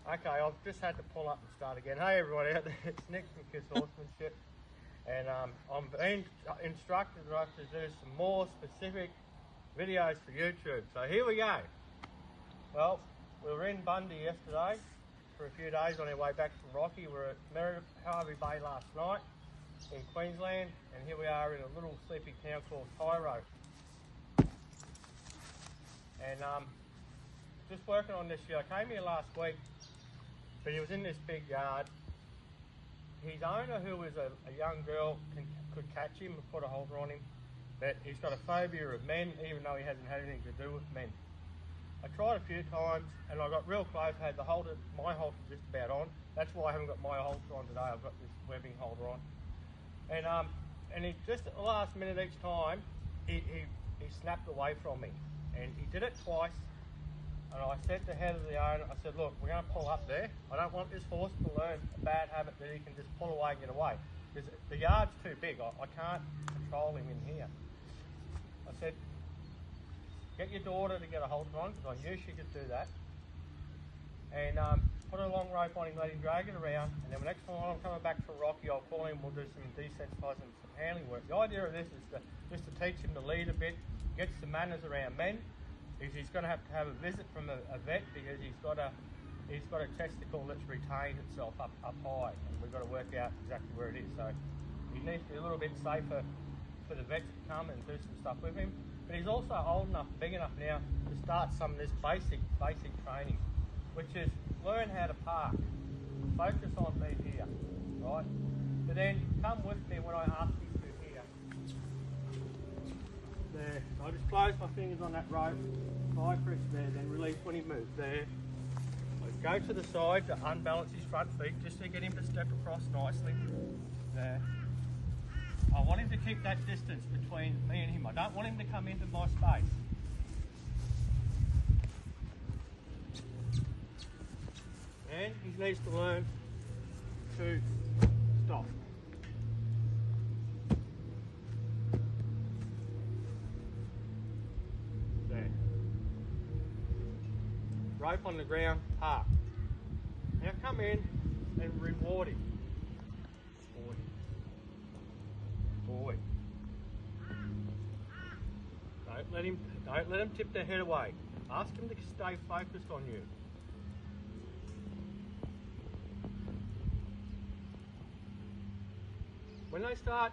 Okay, I've just had to pull up and start again. Hey everybody out there, it's Nick from Horsemanship, and I'm being instructed that I have to do some more specific videos for YouTube. So here we go. Well, we were in Bundy yesterday for a few days on our way back from Rocky. We were at Harvey Bay last night in Queensland, and here we are in a little sleepy town called Tyro. And just working on this year. I came here last week, but he was in this big yard. His owner, who was a young girl, could catch him and put a halter on him, but he's got a phobia of men, even though he hasn't had anything to do with men. I tried a few times and I got real close. I had the halter, my halter just about on. That's why I haven't got my halter on today. I've got this webbing halter on. And he just at the last minute each time, he snapped away from me. And he did it twice. And I said to Heather, the owner, I said, look, we're going to pull up there. I don't want this horse to learn a bad habit that he can just pull away and get away. Because the yard's too big. I can't control him in here. I said, get your daughter to get a halter on, because I knew she could do that. And put a long rope on him, let him drag it around. And then the next time I'm coming back from Rocky, I'll call him, we'll do some desensitising, some handling work. The idea of this is just to teach him to lead a bit, get some manners around men. He's going to have a visit from a vet, because he's got a testicle that's retained itself up high, and we've got to work out exactly where it is. So he needs to be a little bit safer for the vet to come and do some stuff with him. But he's also old enough, big enough now to start some of this basic training, which is learn how to park, focus on me here, right? But then come with me when I ask you to here. There. So I just close my fingers on that rope, high press there, then release when he moves there. I go to the side to unbalance his front feet, just to get him to step across nicely. There. I want him to keep that distance between me and him. I don't want him to come into my space. And he needs to learn to stop. There. Rope on the ground, park. Now come in and reward him. Boy. Don't let him tip their head away. Ask him to stay focused on you. When they start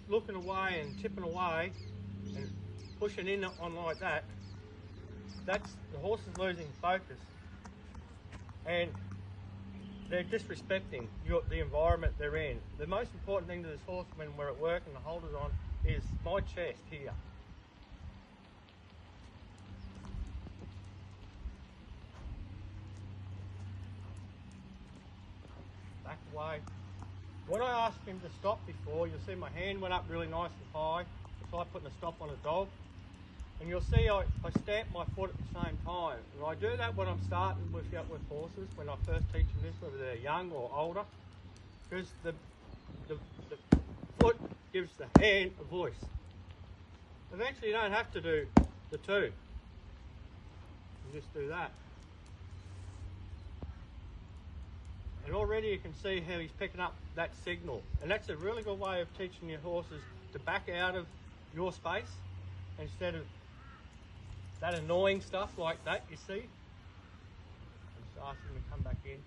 looking away and tipping away and pushing in on like that, that's the horse is losing focus, and they're disrespecting the environment they're in. The most important thing to this horse when we're at work and the halter's on is my chest here. Back away. When I asked him to stop before, you'll see my hand went up really nice and high. It's like putting a stop on a dog. And you'll see I stamp my foot at the same time. And I do that when I'm starting with horses, when I first teach them this, whether they're young or older, because the foot gives the hand a voice. Eventually you don't have to do the two. You just do that. And already you can see how he's picking up that signal. And that's a really good way of teaching your horses to back out of your space instead of that annoying stuff like that, you see. I'm just asking him to come back in.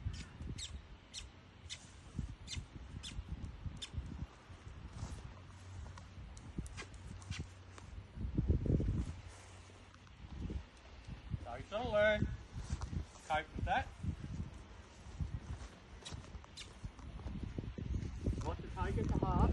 So he's got to learn to cope with that. Not to take it to heart.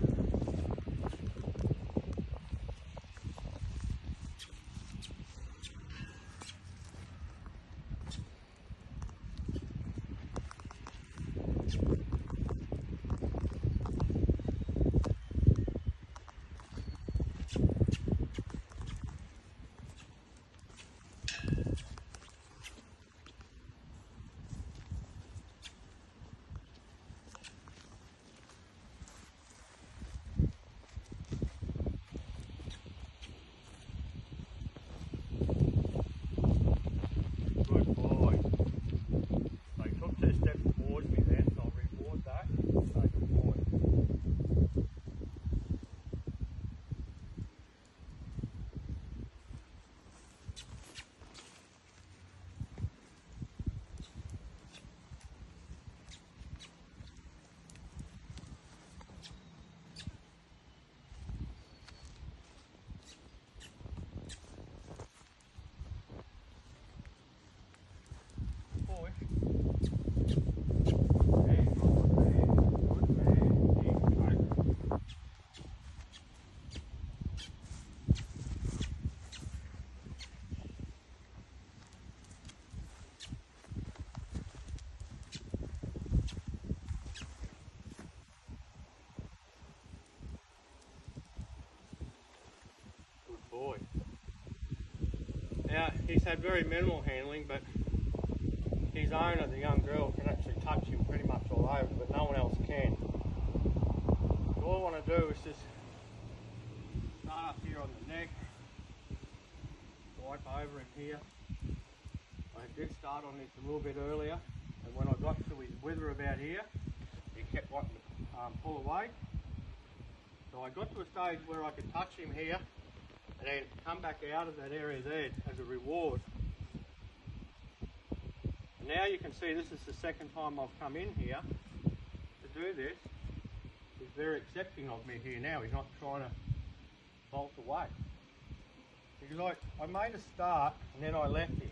he's had very minimal handling, but his owner, the young girl, can actually touch him pretty much all over, but no one else can. So all I want to do is just start up here on the neck, wipe over him here. I did start on this a little bit earlier, and when I got to his wither about here, he kept wanting to pull away. So I got to a stage where I could touch him here and then come back out of that area there as a reward. And now you can see this is the second time I've come in here to do this. He's very accepting of me here now. He's not trying to bolt away. Because I made a start and then I left him.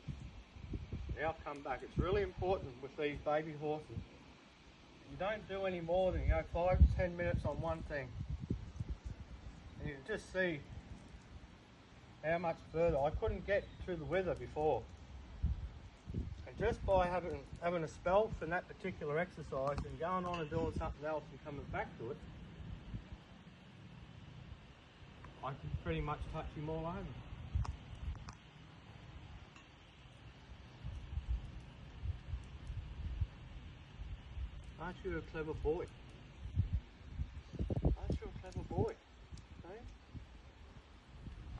Now I've come back. It's really important with these baby horses. You don't do any more than 5 to 10 minutes on one thing. And you can just see how much further. I couldn't get to the wither before. And just by having a spell from that particular exercise and going on and doing something else and coming back to it, I can pretty much touch him all over. Aren't you a clever boy? Aren't you a clever boy? Okay.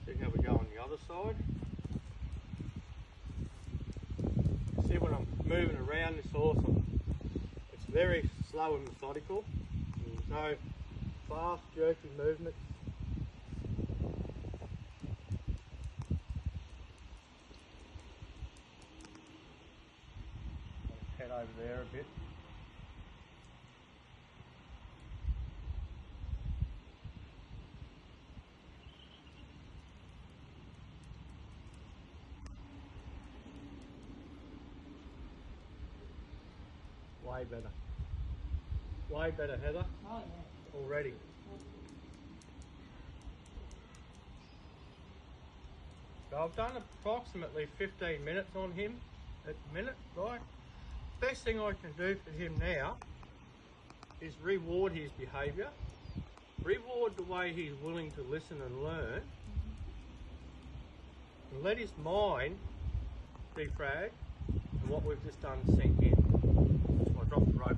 See how we go on the other side. See when I'm moving around this horse, it's very slow and methodical. There's no fast, jerky movements. Head over there a bit. Way better. Way better, Heather. Oh, yeah. Already. So I've done approximately 15 minutes on him at the minute, right? Best thing I can do for him now is reward his behaviour, reward the way he's willing to listen and learn, and let his mind defrag and what we've just done sink in. So I dropped the rope.